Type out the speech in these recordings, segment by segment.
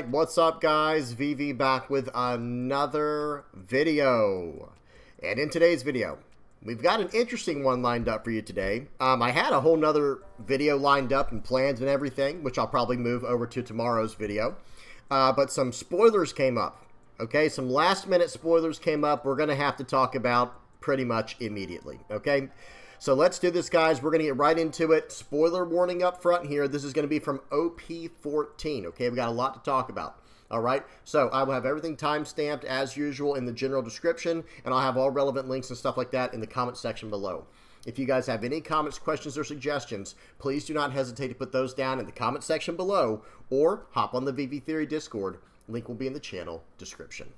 Alright, what's up guys? VV back with another video. And in today's video, we've got an interesting one lined up for you today. I had a whole nother video lined up and planned and everything, which I'll probably move over to tomorrow's video. But some spoilers came up. Okay, some last minute spoilers came up we're going to have to talk about pretty much immediately. Okay, so let's do this, guys. We're going to get right into it. Spoiler warning up front here. This is going to be from OP14. Okay, we got a lot to talk about. All right, so I will have everything time-stamped as usual in the general description, and I'll have all relevant links and stuff like that in the comment section below. If you guys have any comments, questions, or suggestions, please do not hesitate to put those down in the comment section below, or hop on the VV Theory Discord. Link will be in the channel description.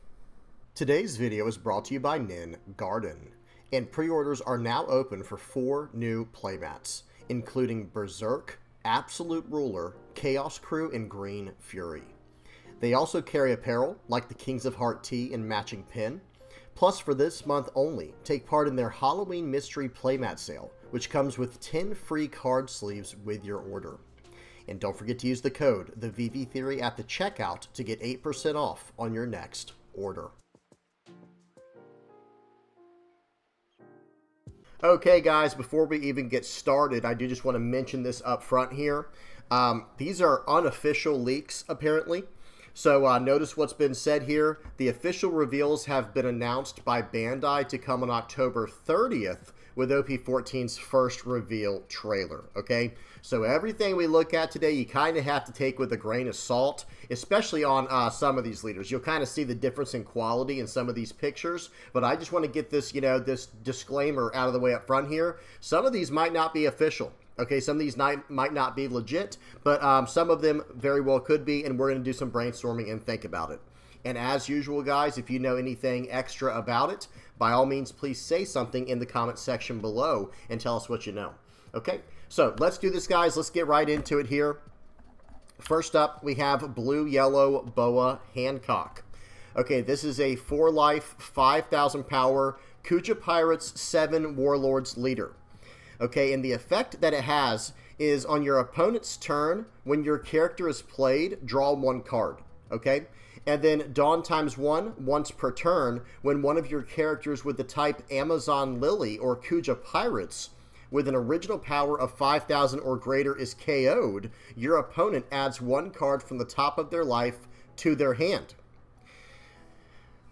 Today's video is brought to you by Nin Garden, and pre-orders are now open for 4 new playmats, including Berserk, Absolute Ruler, Chaos Crew, and Green Fury. They also carry apparel, like the Kings of Heart tee and matching pin. Plus, for this month only, take part in their Halloween Mystery Playmat sale, which comes with 10 free card sleeves with your order. And don't forget to use the code, the VV Theory, at the checkout to get 8% off on your next order. Okay, guys, before we even get started, I do just want to mention this up front here. These are unofficial leaks, apparently. So notice what's been said here. The official reveals have been announced by Bandai to come on October 30th with OP14's first reveal trailer, okay? So everything we look at today, you kind of have to take with a grain of salt, especially on some of these leaders. You'll kind of see the difference in quality in some of these pictures, but I just want to get this, this disclaimer out of the way up front here. Some of these might not be official. Okay, some of these might not be legit, but some of them very well could be, and we're going to do some brainstorming and think about it. And as usual, guys, if you know anything extra about it, by all means, please say something in the comment section below and tell us what you know. Okay, so let's do this, guys. Let's get right into it here. First up, we have Blue-Yellow Boa Hancock. Okay, this is a 4-life, 5,000 power Kuja Pirates 7 Warlords leader. Okay, and the effect that it has is on your opponent's turn, when your character is played, draw 1 card, okay? And then Dawn ×1, once per turn, when one of your characters with the type Amazon Lily or Kuja Pirates with an original power of 5,000 or greater is KO'd, your opponent adds 1 card from the top of their life to their hand.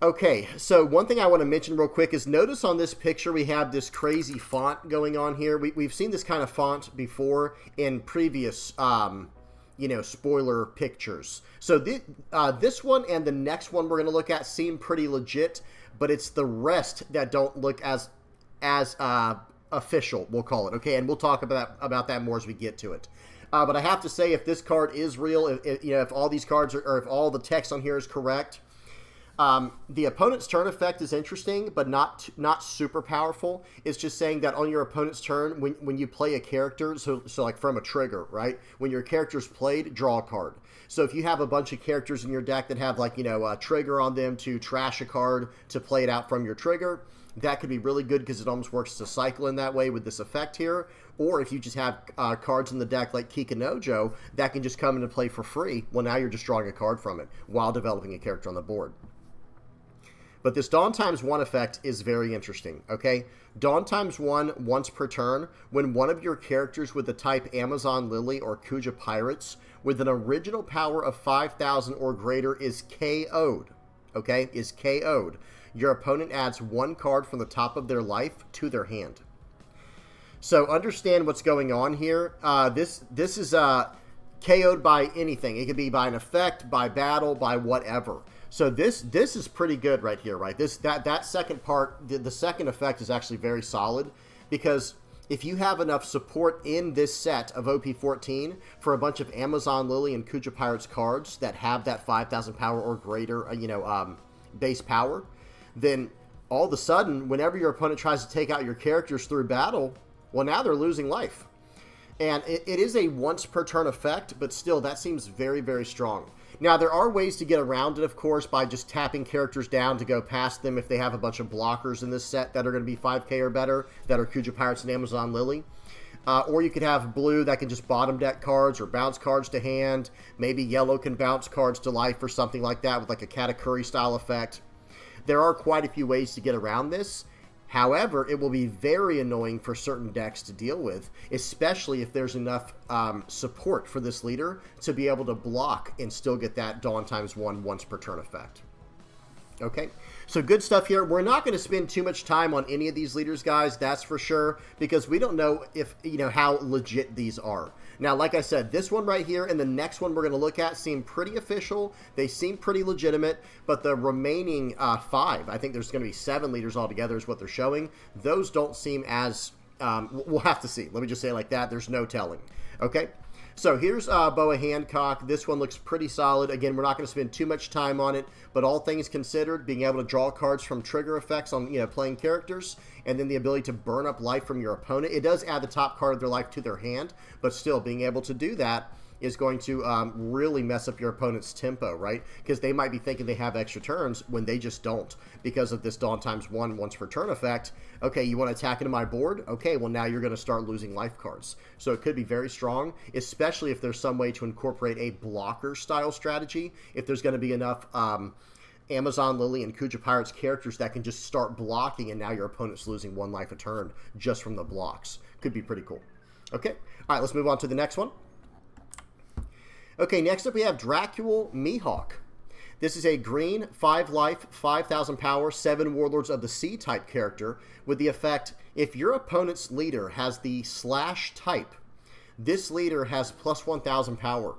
Okay, so one thing I want to mention real quick is notice on this picture we have this crazy font going on here. We've seen this kind of font before in previous, spoiler pictures. So this one and the next one we're going to look at seem pretty legit, but it's the rest that don't look as official, we'll call it. Okay, and we'll talk about that more as we get to it. But I have to say, if this card is real, if all these cards are, or if all the text on here is correct. The opponent's turn effect is interesting, but not super powerful. It's just saying that on your opponent's turn, when you play a character, so like from a trigger, right? When your character's played, draw a card. So if you have a bunch of characters in your deck that have a trigger on them to trash a card to play it out from your trigger, that could be really good because it almost works as a cycle in that way with this effect here. Or if you just have cards in the deck like Kikanojo, that can just come into play for free. Well, now you're just drawing a card from it while developing a character on the board. But this Dawn ×1 effect is very interesting, okay? Dawn ×1 once per turn, when one of your characters with the type Amazon Lily or Kuja Pirates with an original power of 5,000 or greater is KO'd, okay? Is KO'd. Your opponent adds 1 card from the top of their life to their hand. So understand what's going on here. This is KO'd by anything. It could be by an effect, by battle, by whatever. So this is pretty good right here, right? That second part, the second effect is actually very solid, because if you have enough support in this set of OP14 for a bunch of Amazon Lily and Kuja Pirates cards that have that 5,000 power or greater, base power, then all of a sudden, whenever your opponent tries to take out your characters through battle, well, now they're losing life. And it is a once per turn effect, but still, that seems very, very strong. Now, there are ways to get around it, of course, by just tapping characters down to go past them if they have a bunch of blockers in this set that are going to be 5k or better, that are Kuja Pirates and Amazon Lily. Or you could have blue that can just bottom deck cards or bounce cards to hand. Maybe yellow can bounce cards to life or something like that with like a Katakuri style effect. There are quite a few ways to get around this. However, it will be very annoying for certain decks to deal with, especially if there's enough support for this leader to be able to block and still get that Dawn ×1 once per turn effect. Okay, so good stuff here. We're not going to spend too much time on any of these leaders, guys, that's for sure, because we don't know if, how legit these are. Now, like I said, this one right here and the next one we're going to look at seem pretty official. They seem pretty legitimate, but the remaining 5, I think there's going to be 7 leaders altogether is what they're showing. Those don't seem as, we'll have to see. Let me just say it like that. There's no telling. Okay. So here's Boa Hancock. This one looks pretty solid. Again, we're not going to spend too much time on it, but all things considered, being able to draw cards from trigger effects on playing characters, and then the ability to burn up life from your opponent. It does add the top card of their life to their hand, but still being able to do that is going to really mess up your opponent's tempo, right? Because they might be thinking they have extra turns when they just don't because of this Dawn ×1 once per turn effect. Okay, you want to attack into my board? Okay, well now you're going to start losing life cards. So it could be very strong, especially if there's some way to incorporate a blocker style strategy. If there's going to be enough Amazon Lily and Kuja Pirates characters that can just start blocking and now your opponent's losing 1 life a turn just from the blocks. Could be pretty cool. Okay, all right, let's move on to the next one. Okay, next up we have Dracul Mihawk. This is a green, 5 life, 5,000 power, 7 Warlords of the Sea type character with the effect, if your opponent's leader has the / type, this leader has plus 1,000 power.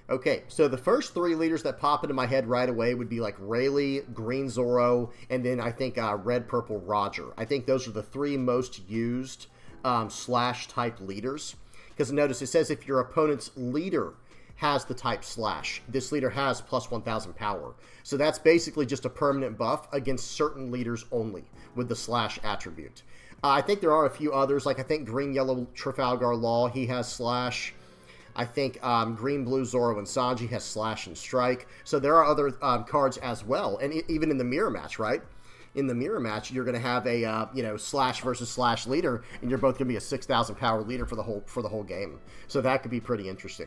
Okay, so the first 3 leaders that pop into my head right away would be like Rayleigh, Green Zoro, and then I think Red Purple Roger. I think those are the 3 most used / type leaders. Because notice it says if your opponent's leader has the type /, this leader has plus 1,000 power. So that's basically just a permanent buff against certain leaders only with the / attribute. I think there are a few others, like I think Green Yellow Trafalgar Law, he has /. I think Green Blue Zoro and Sanji has / and strike. So there are other cards as well, and even in the mirror match, right? In the mirror match, you're going to have a / versus / leader, and you're both going to be a 6,000 power leader for the whole game. So that could be pretty interesting.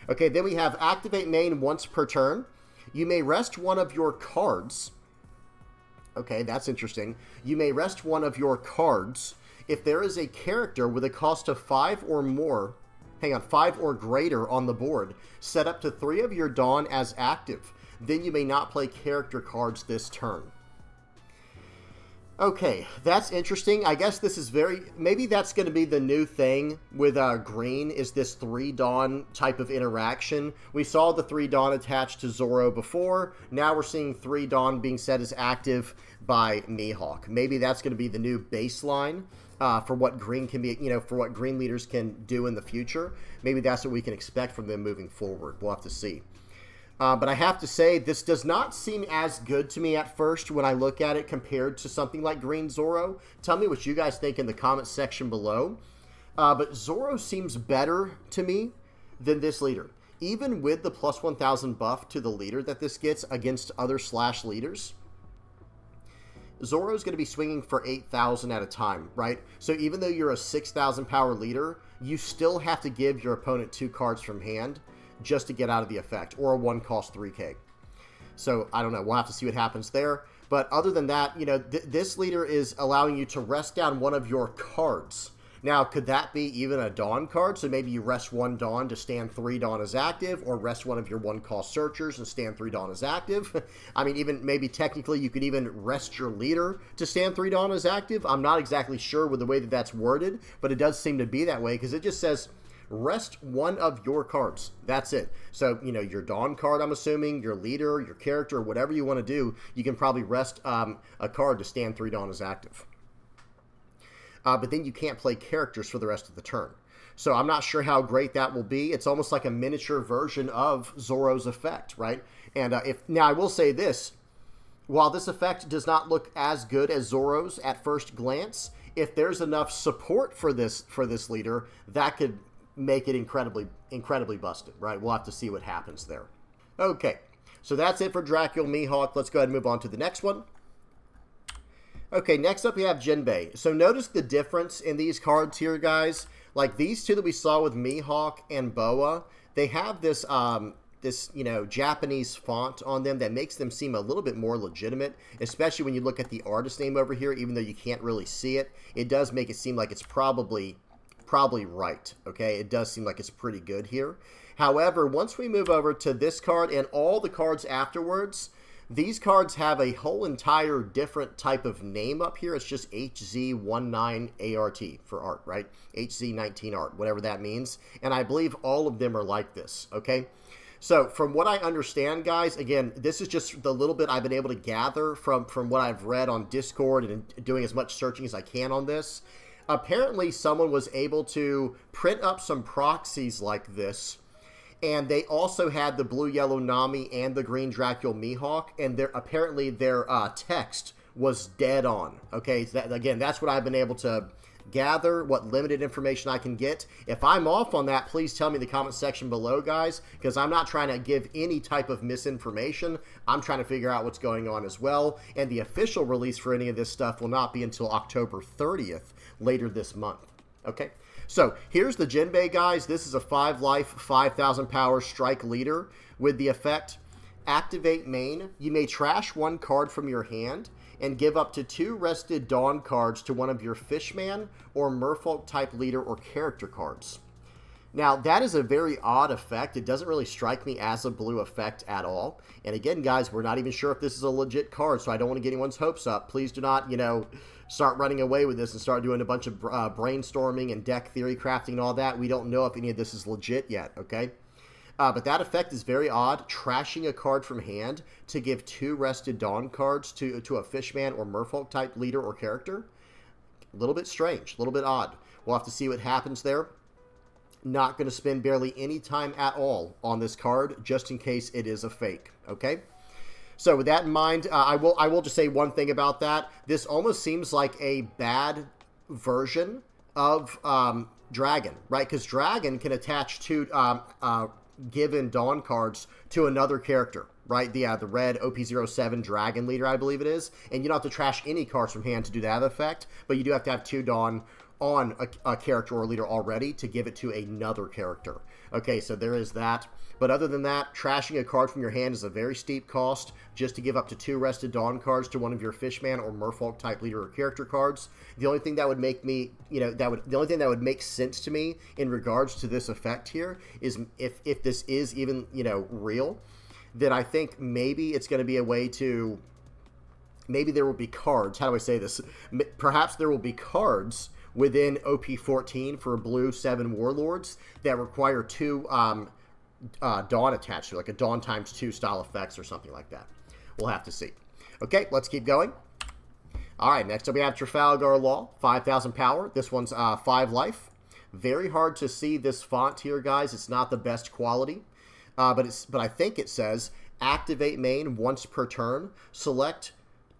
Okay, then we have activate main once per turn. You may rest one of your cards. Okay, that's interesting. You may rest one of your cards if there is a character with a cost of 5 or more. 5 or greater on the board. Set up to 3 of your Dawn as active. Then you may not play character cards this turn. Okay, that's interesting. I guess this is maybe that's going to be the new thing with green, is this 3 Dawn type of interaction. We saw the 3 Dawn attached to Zoro before. Now we're seeing 3 Dawn being set as active by Mihawk. Maybe that's going to be the new baseline for what green can be, for what green leaders can do in the future. Maybe that's what we can expect from them moving forward. We'll have to see. But I have to say, this does not seem as good to me at first when I look at it compared to something like Green Zoro. Tell me what you guys think in the comments section below. But Zoro seems better to me than this leader. Even with the plus 1,000 buff to the leader that this gets against other / leaders, Zoro's going to be swinging for 8,000 at a time, right? So even though you're a 6,000 power leader, you still have to give your opponent 2 cards from hand just to get out of the effect, or a 1 cost 3k. So I don't know, we'll have to see what happens there. But other than that, this leader is allowing you to rest down one of your cards. Now, could that be even a Dawn card? So maybe you rest 1 Dawn to stand 3 Dawn as active, or rest one of your 1 cost searchers and stand 3 Dawn as active. I mean, even maybe technically you could even rest your leader to stand 3 Dawn as active. I'm not exactly sure with the way that that's worded, but it does seem to be that way because it just says rest 1 of your cards. That's it. So, your Dawn card, I'm assuming, your leader, your character, whatever you want to do, you can probably rest a card to stand 3 Dawn as active. But then you can't play characters for the rest of the turn. So I'm not sure how great that will be. It's almost like a miniature version of Zoro's effect, right? And now I will say this, while this effect does not look as good as Zoro's at first glance, if there's enough support for this leader, that could make it incredibly busted, right? We'll have to see what happens there. Okay, so that's it for Dracul Mihawk. Let's go ahead and move on to the next one. Okay, next up we have Jinbei. So notice the difference in these cards here, guys. Like these two that we saw with Mihawk and Boa, they have this this, you know, Japanese font on them that makes them seem a little bit more legitimate, especially when you look at the artist name over here. Even though you can't really see it, it does make it seem like it's probably right. Okay, it does seem like it's pretty good here. However, once we move over to this card and all the cards afterwards, these cards have a whole entire different type of name up here. It's just HZ19ART for art, right? HZ19 art, whatever that means. And I believe all of them are like this, okay? So from what I understand, guys, again, this is just the little bit I've been able to gather from what I've read on Discord and doing as much searching as I can on this. Apparently, someone was able to print up some proxies like this, and they also had the blue-yellow Nami and the green Dracula Mihawk, and apparently their text was dead on. Okay, so again, that's what I've been able to gather, what limited information I can get. If I'm off on that, please tell me in the comment section below, guys, because I'm not trying to give any type of misinformation. I'm trying to figure out what's going on as well, and the official release for any of this stuff will not be until October 30th, later this month. Okay, so here's the Jinbei, guys. This is a 5-life, 5,000 power strike leader with the effect Activate Main. You may trash one card from your hand and give up to 2 rested Dawn cards to one of your Fishman or Merfolk type leader or character cards. Now, that is a very odd effect. It doesn't really strike me as a blue effect at all. And again, guys, we're not even sure if this is a legit card, so I don't want to get anyone's hopes up. Please do not, you know, start running away with this and start doing a bunch of brainstorming and deck theory crafting and all that. We don't know if any of this is legit yet, okay? But that effect is very odd, trashing a card from hand to give 2 rested Dawn cards to a Fishman or Merfolk type leader or character. A little bit strange, a little bit odd. We'll have to see what happens there. Not going to spend barely any time at all on this card, just in case it is a fake, okay? So with that in mind, I will just say one thing about that. This almost seems like a bad version of Dragon, right? Because Dragon can attach 2 given Dawn cards to another character, right? The red OP07 Dragon Leader, I believe it is. And you don't have to trash any cards from hand to do that effect, but you do have to have 2 Dawn on a character or leader already to give it to another character. Okay, so there is that. But other than that, trashing a card from your hand is a very steep cost just to give up to 2 rested Dawn cards to one of your Fishman or Merfolk type leader or character cards. The only thing that would make me, you know, the only thing that would make sense to me in regards to this effect here is if this is even, you know, real, then I think maybe it's going to be a way to, maybe there will be cards. How do I say this? Perhaps there will be cards within OP14 for blue 7 Warlords that require 2 Dawn attached to, like a Dawn ×2 style effects or something like that. We'll have to see. Okay, let's keep going. All right, next up we have Trafalgar Law, 5,000 power. This one's 5 life. Very hard to see this font here, guys. It's not the best quality, but I think it says Activate Main once per turn. Select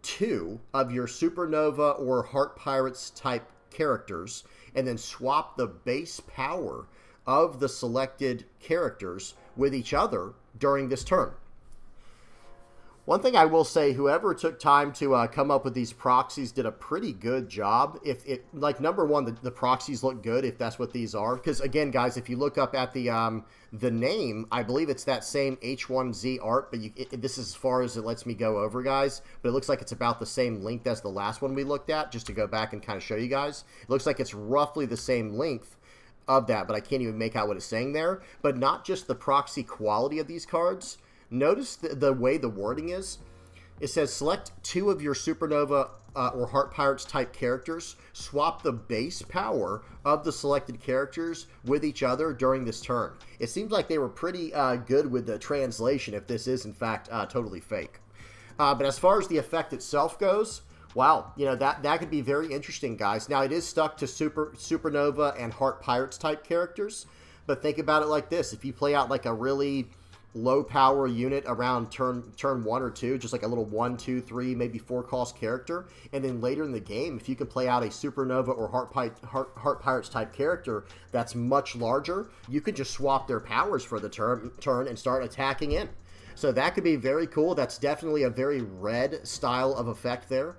2 of your Supernova or Heart Pirates type characters, and then swap the base power of the selected characters with each other during this turn. One thing I will say, whoever took time to come up with these proxies did a pretty good job. If it, like, number one, the proxies look good if that's what these are. Because again, guys, if you look up at the name, I believe it's that same H1Z art, but this is as far as it lets me go over, guys. But it looks like it's about the same length as the last one we looked at, just to go back and kind of show you guys. It looks like it's roughly the same length of that, but I can't even make out what it's saying there. But not just the proxy quality of these cards. Notice the way the wording is. It says select 2 of your Supernova or Heart Pirates type characters. Swap the base power of the selected characters with each other during this turn. It seems like they were pretty good with the translation if this is in fact totally fake. But as far as the effect itself goes, wow, you know, that could be very interesting, guys. Now, it is stuck to Supernova and Heart Pirates type characters, but think about it like this. If you play out like a really low power unit around turn 1 or 2, just like a little 1, 2, 3, maybe 4 cost character, and then later in the game, if you can play out a Supernova or Heart Pirates type character that's much larger, you could just swap their powers for the turn and start attacking in. So that could be very cool. That's definitely a very red style of effect there.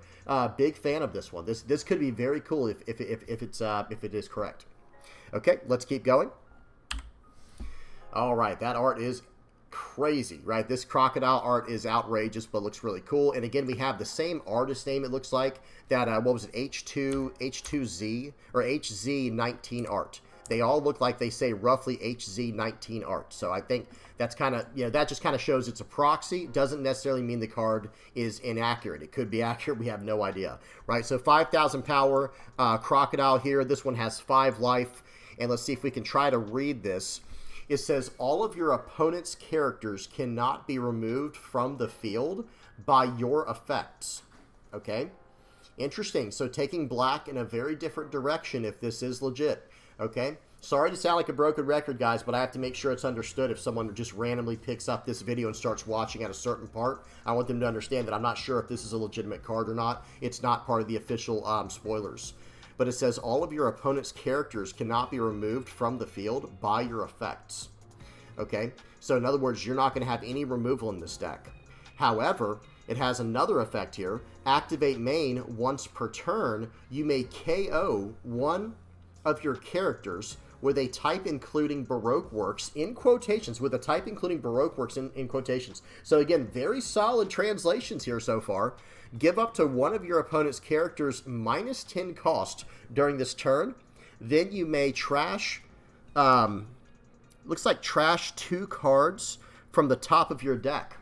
Big fan of this one. This could be very cool if it is correct. Okay, let's keep going. All right, that art is crazy, right? This crocodile art is outrageous, but looks really cool. And again, we have the same artist name, it looks like, that, what was it, H2Z, or HZ19 art. They all look like they say roughly HZ19 art. So I think that's kind of, you know, that just kind of shows it's a proxy. Doesn't necessarily mean the card is inaccurate. It could be accurate. We have no idea, right? So 5,000 power crocodile here. This one has 5 life. And let's see if we can try to read this. It says all of your opponent's characters cannot be removed from the field by your effects. Okay? Interesting. So taking black in a very different direction if this is legit. Okay? Sorry to sound like a broken record, guys, but I have to make sure it's understood if someone just randomly picks up this video and starts watching at a certain part. I want them to understand that I'm not sure if this is a legitimate card or not. It's not part of the official spoilers. But it says all of your opponent's characters cannot be removed from the field by your effects. Okay? So in other words, you're not going to have any removal in this deck. However, it has another effect here. Activate main once per turn. You may KO one of your characters with a type including Baroque works in quotations. With a type including Baroque works in quotations. So again, very solid translations here so far. Give up to one of your opponent's characters minus 10 cost during this turn. Then you may trash, looks like trash 2 cards from the top of your deck.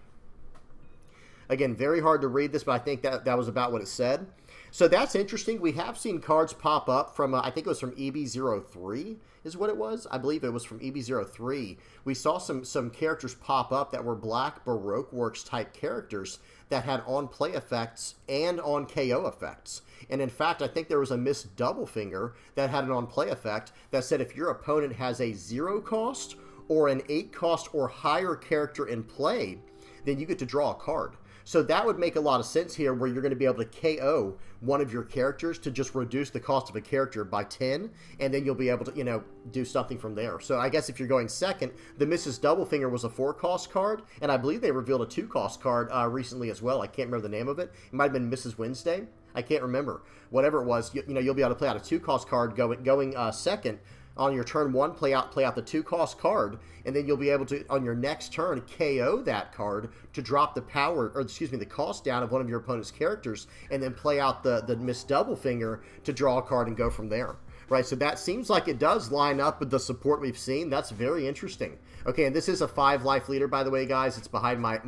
Again, very hard to read this, but I think that was about what it said. So that's interesting. We have seen cards pop up from, I think it was from EB03 is what it was. I believe it was from EB03. We saw some characters pop up that were black Baroque Works type characters that had on-play effects and on KO effects. And in fact, I think there was a missed double finger that had an on-play effect that said if your opponent has a 0 cost or an 8 cost or higher character in play, then you get to draw a card. So that would make a lot of sense here where you're going to be able to KO one of your characters to just reduce the cost of a character by 10, and then you'll be able to, you know, do something from there. So I guess if you're going second, the Mrs. Doublefinger was a 4-cost card, and I believe they revealed a 2-cost card recently as well. I can't remember the name of it. It might have been Mrs. Wednesday. I can't remember. Whatever it was, you know, you'll be able to play out a 2-cost card going second. On your turn 1, play out the 2-cost card, and then you'll be able to, on your next turn, KO that card to drop the power, or excuse me, the cost down of one of your opponent's characters, and then play out the Miss Doublefinger to draw a card and go from there. Right, so that seems like it does line up with the support we've seen. That's very interesting. Okay, and this is a 5-life leader, by the way, guys. It's behind my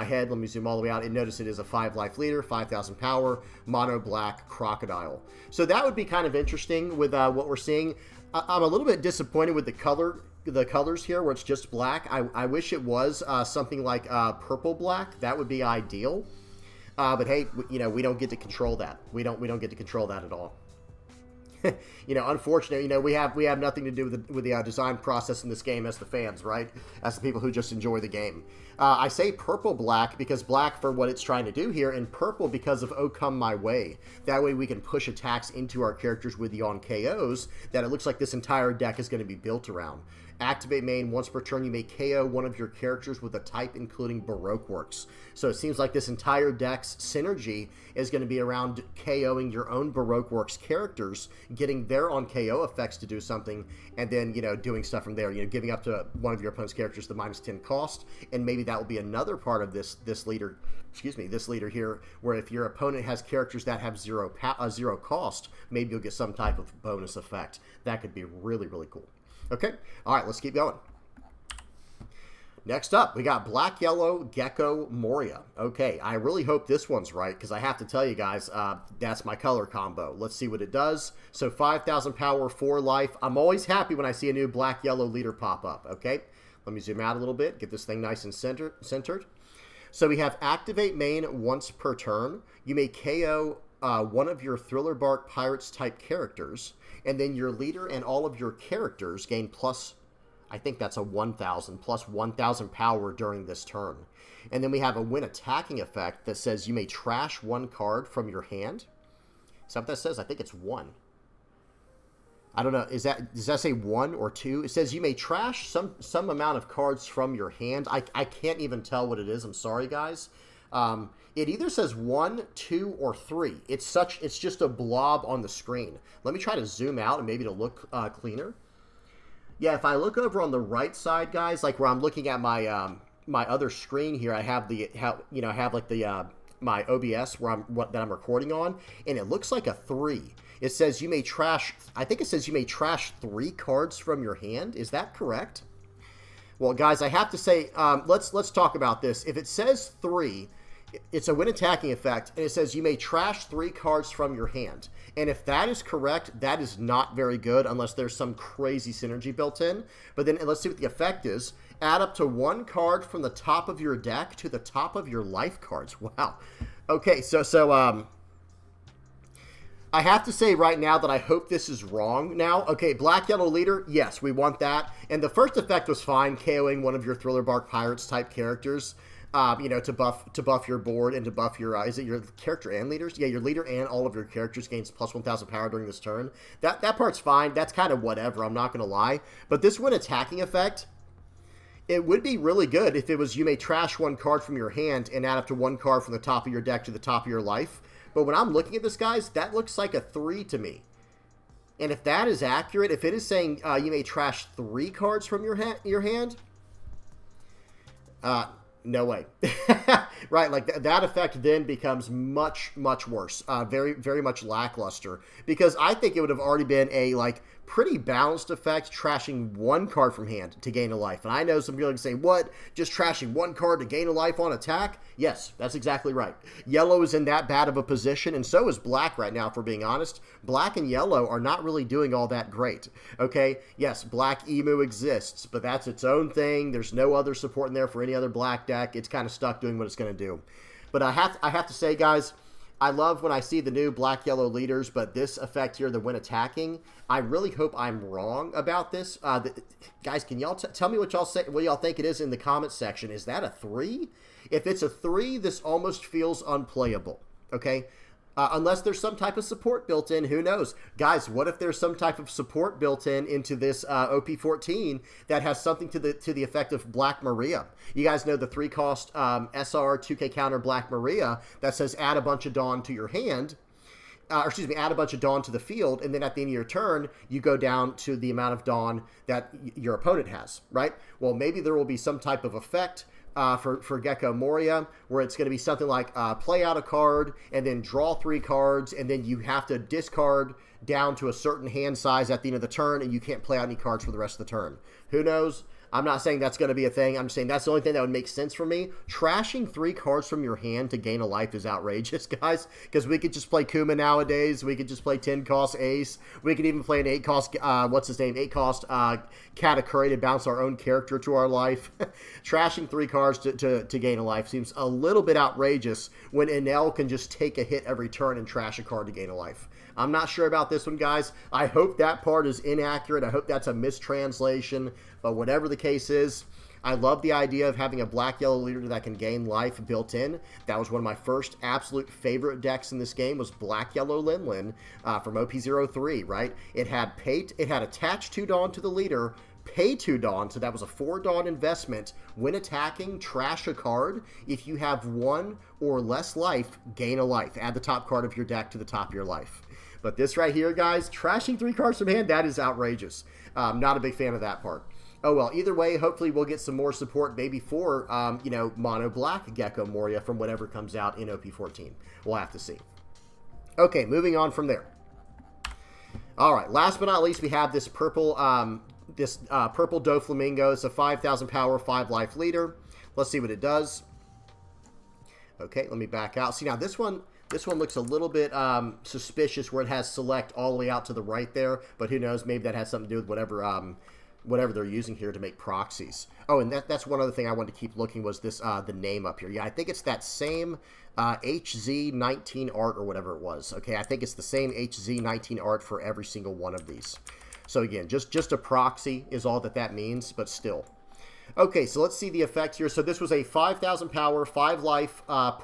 head. Let me zoom all the way out and notice it is a 5-life leader, 5,000 power, mono black crocodile. So that would be kind of interesting with what we're seeing. I'm a little bit disappointed with the colors here where it's just black. I wish it was something like purple black. That would be ideal. But hey, you know, we don't get to control that. We don't get to control that at all. You know, unfortunately, you know, we have nothing to do with the design process in this game as the fans, right? As the people who just enjoy the game. I say purple black because black for what it's trying to do here, and purple because of Oh Come My Way. That way we can push attacks into our characters with the on KOs that it looks like this entire deck is going to be built around. Activate main once per turn. You may KO one of your characters with a type including Baroque Works. So it seems like this entire deck's synergy is going to be around KOing your own Baroque Works characters, getting their on KO effects to do something, and then, you know, doing stuff from there. You know, giving up to one of your opponent's characters the minus 10 cost, and maybe that will be another part of this leader. Excuse me, this leader here, where if your opponent has characters that have zero cost, maybe you'll get some type of bonus effect. That could be really, really cool. Okay, all right, let's keep going. Next up, we got Black Yellow Gecko Moria. Okay, I really hope this one's right, because I have to tell you guys, that's my color combo. Let's see what it does. So 5,000 power, 4 life. I'm always happy when I see a new Black Yellow leader pop up, okay? Let me zoom out a little bit, get this thing nice and centered. So we have Activate main once per turn. You may KO one of your Thriller Bark Pirates type characters, and then your leader and all of your characters gain plus, I think that's a 1,000, plus 1,000 power during this turn. And then we have a when attacking effect that says you may trash 1 card from your hand. Is that what that says? I think it's 1. I don't know. Does that say 1 or 2? It says you may trash some amount of cards from your hand. I can't even tell what it is. I'm sorry, guys. It either says 1, 2, or 3. It's just a blob on the screen. Let me try to zoom out and maybe to look cleaner. Yeah, if I look over on the right side, guys, like where I'm looking at my my other screen here, I have my OBS that I'm recording on, and it looks like a 3. It says you may trash. I think it says you may trash 3 cards from your hand. Is that correct? Well, guys, I have to say, let's talk about this. If it says 3, it's a when attacking effect, and it says you may trash 3 cards from your hand. And if that is correct, that is not very good unless there's some crazy synergy built in. But then let's see what the effect is. Add up to 1 card from the top of your deck to the top of your life cards. Wow. Okay, so I have to say right now that I hope this is wrong now. Okay, Black Yellow Leader, yes, we want that. And the first effect was fine, KOing one of your Thriller Bark Pirates type characters. To buff your board and to buff your, is it your character and leaders? Yeah, your leader and all of your characters gains plus 1,000 power during this turn. That part's fine. That's kind of whatever, I'm not going to lie. But this when attacking effect, it would be really good if it was you may trash 1 card from your hand and add up to 1 card from the top of your deck to the top of your life. But when I'm looking at this, guys, that looks like a 3 to me. And if that is accurate, if it is saying you may trash 3 cards from your hand, no way. Right, like that effect then becomes much, much worse. Very, very much lackluster. Because I think it would have already been a, like, pretty balanced effect, trashing 1 card from hand to gain a life. And I know some people can say, what? Just trashing 1 card to gain a life on attack? Yes, that's exactly right. Yellow is in that bad of a position, and so is black right now, if we're being honest. Black and yellow are not really doing all that great. Okay, yes, Black Emu exists, but that's its own thing. There's no other support in there for any other black deck. It's kind of stuck doing what it's going to do. But I have to say, guys, I love when I see the new Black Yellow Leaders, but this effect here, the when attacking, I really hope I'm wrong about this. Guys, can y'all tell me what y'all think it is in the comments section? Is that a 3? If it's a 3, this almost feels unplayable. Okay. Unless there's some type of support built in, who knows? Guys, what if there's some type of support built in into this OP14 that has something to the effect of Black Maria? You guys know the 3-cost SR 2K counter Black Maria that says add a bunch of Dawn to your hand. Add a bunch of Dawn to the field, and then at the end of your turn, you go down to the amount of Dawn that your opponent has, right? Well, maybe there will be some type of effect for Gecko Moria, where it's going to be something like play out a card and then draw 3 cards, and then you have to discard down to a certain hand size at the end of the turn, and you can't play out any cards for the rest of the turn. Who knows? I'm not saying that's going to be a thing. I'm just saying that's the only thing that would make sense for me. Trashing 3 cards from your hand to gain a life is outrageous, guys, because we could just play Kuma nowadays. We could just play 10-cost Ace. We could even play an 8-cost, 8-cost Katakuri to bounce our own character to our life. Trashing 3 cards to gain a life seems a little bit outrageous when Enel can just take a hit every turn and trash a card to gain a life. I'm not sure about this one, guys. I hope that part is inaccurate. I hope that's a mistranslation. But whatever the case is, I love the idea of having a Black-Yellow Leader that can gain life built in. That was one of my first absolute favorite decks in this game, was Black-Yellow Lin from OP03, right? It had attached 2 Dawn to the leader, pay 2 Dawn, so that was a 4 Dawn investment. When attacking, trash a card. If you have 1 or less life, gain a life. Add the top card of your deck to the top of your life. But this right here, guys, trashing 3 cards from hand, that is outrageous. Not a big fan of that part. Oh, well, either way, hopefully we'll get some more support maybe for, mono black Gecko Moria from whatever comes out in OP14. We'll have to see. Okay, moving on from there. All right, last but not least, we have this purple purple Doflamingo. It's a 5,000 power, 5 life leader. Let's see what it does. Okay, let me back out. See, now this one looks a little bit suspicious where it has select all the way out to the right there, but who knows, maybe that has something to do with whatever they're using here to make proxies. Oh, and that's one other thing I wanted to keep looking was this the name up here. Yeah, I think it's that same HZ19 art or whatever it was. Okay, I think it's the same HZ19 art for every single one of these. So again, just a proxy is all that means, but still. Okay, so let's see the effect here. So this was a 5,000 power, 5 life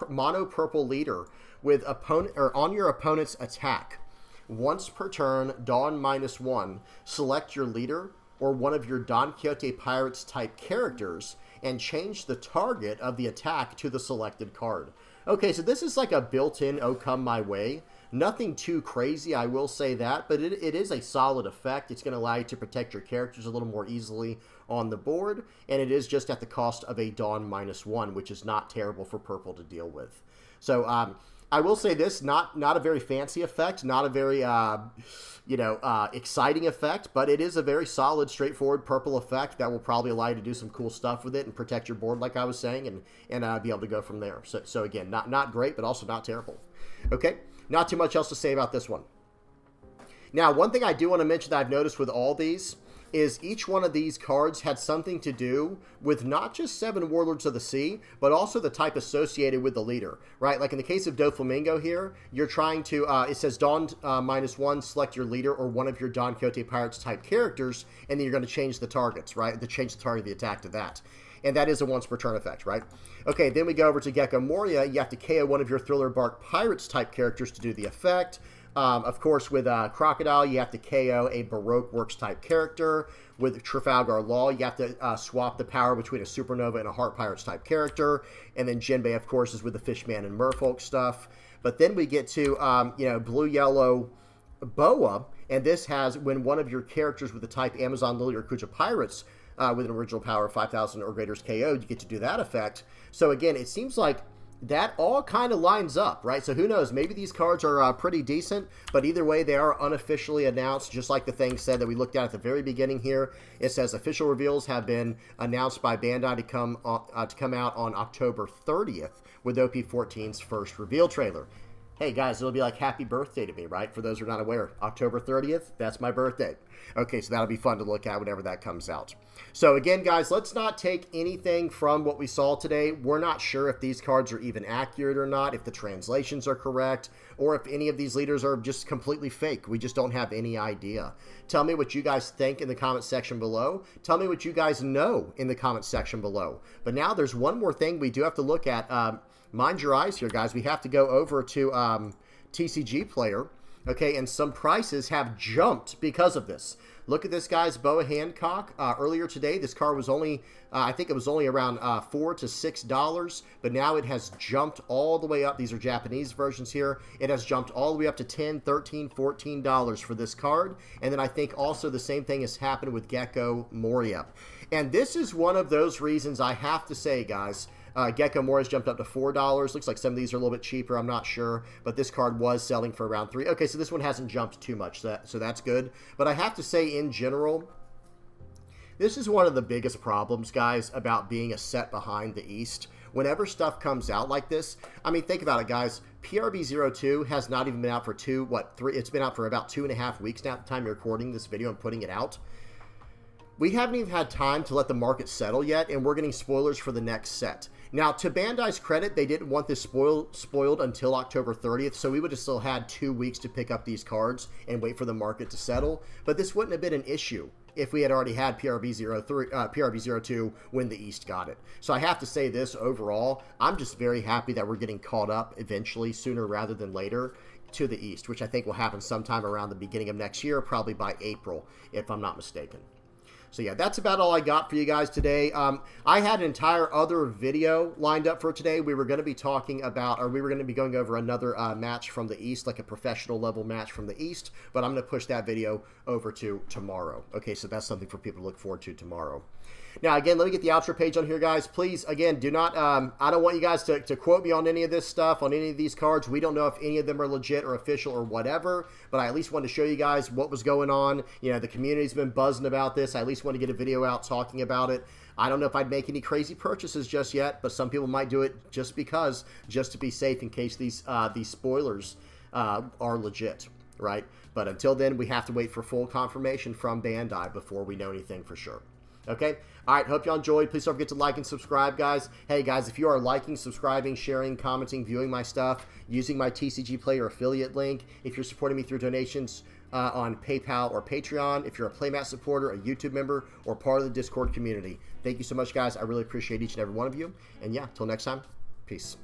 mono purple leader with on your opponent's attack. Once per turn, Dawn -1, select your leader or one of your Don Quixote Pirates type characters and change the target of the attack to the selected card. Okay, so this is like a built-in "oh come my way." Nothing too crazy, I will say that, but it is a solid effect. It's going to allow you to protect your characters a little more easily on the board, and it is just at the cost of a Dawn -1, which is not terrible for purple to deal with. So I will say this, not a very fancy effect, not a very exciting effect, but it is a very solid, straightforward purple effect that will probably allow you to do some cool stuff with it and protect your board, like I was saying, and be able to go from there. So again, not great, but also not terrible. Okay. Not too much else to say about this one. Now, one thing I do want to mention that I've noticed with all these is each one of these cards had something to do with not just 7 Warlords of the Sea, but also the type associated with the leader, right? Like in the case of Doflamingo here, you're trying to, it says Dawn -1, select your leader or one of your Don Quixote Pirates type characters, and then you're going to change the targets, right? To change the target of the attack to that. And that is a once per turn effect, right? Okay, then we go over to Gecko Moria. You have to KO one of your Thriller Bark Pirates type characters to do the effect. Of course, with Crocodile, you have to KO a Baroque Works type character. With Trafalgar Law, you have to swap the power between a Supernova and a Heart Pirates type character. And then Jinbei, of course, is with the Fishman and Merfolk stuff. But then we get to, Blue-Yellow Boa. And this has, when one of your characters with the type Amazon Lily or Kuja Pirates with an original power of 5,000 or greater is KO'd, you get to do that effect. So again, it seems like that all kind of lines up, right? So who knows? Maybe these cards are pretty decent, but either way, they are unofficially announced, just like the thing said that we looked at the very beginning here. It says official reveals have been announced by Bandai to come out on October 30th with OP14's first reveal trailer. Hey guys, it'll be like happy birthday to me, right? For those who are not aware, October 30th, that's my birthday. Okay, so that'll be fun to look at whenever that comes out. So again, guys, let's not take anything from what we saw today. We're not sure if these cards are even accurate or not, if the translations are correct, or if any of these leaders are just completely fake. We just don't have any idea. Tell me what you guys think in the comment section below. Tell me what you guys know in the comment section below. But now there's one more thing we do have to look at. Mind your eyes here, guys. We have to go over to TCG Player, okay, and some prices have jumped because of this. Look at this, guys. Boa Hancock. Earlier today, this card was only, I think it was only around $4 to $6, but now it has jumped all the way up. These are Japanese versions here. It has jumped all the way up to $10, $13, $14 for this card. And then I think also the same thing has happened with Gecko Moria. And this is one of those reasons I have to say, guys, Gecko Moria's jumped up to $4. Looks like some of these are a little bit cheaper. I'm not sure. But this card was selling for around $3. Okay, so this one hasn't jumped too much, so that's good. But I have to say, in general, this is one of the biggest problems, guys, about being a set behind the East. Whenever stuff comes out like this, I mean, think about it, guys. PRB02 has not even been out for it's been out for about 2.5 weeks now at the time you're recording this video and putting it out. We haven't even had time to let the market settle yet, and we're getting spoilers for the next set. Now, to Bandai's credit, they didn't want this spoiled until October 30th, so we would have still had 2 weeks to pick up these cards and wait for the market to settle. But this wouldn't have been an issue if we had already had PRB02 when the East got it. So I have to say this, overall, I'm just very happy that we're getting caught up eventually, sooner rather than later, to the East, which I think will happen sometime around the beginning of next year, probably by April, if I'm not mistaken. So yeah, that's about all I got for you guys today. I had an entire other video lined up for today. We were going to be talking about, or we were going to be going over another match from the East, like a professional level match from the East, but I'm going to push that video over to tomorrow. Okay, so that's something for people to look forward to tomorrow. Now, again, let me get the outro page on here, guys. Please, again, do not, I don't want you guys to quote me on any of this stuff, on any of these cards. We don't know if any of them are legit or official or whatever, but I at least wanted to show you guys what was going on. You know, the community's been buzzing about this. I at least want to get a video out talking about it. I don't know if I'd make any crazy purchases just yet, but some people might do it just to be safe in case these spoilers are legit, right? But until then, we have to wait for full confirmation from Bandai before we know anything for sure. Okay? All right, hope y'all enjoyed. Please don't forget to like and subscribe, guys. Hey, guys, if you are liking, subscribing, sharing, commenting, viewing my stuff, using my TCG Player affiliate link, if you're supporting me through donations on PayPal or Patreon, if you're a Playmat supporter, a YouTube member, or part of the Discord community, thank you so much, guys. I really appreciate each and every one of you. And yeah, till next time, peace.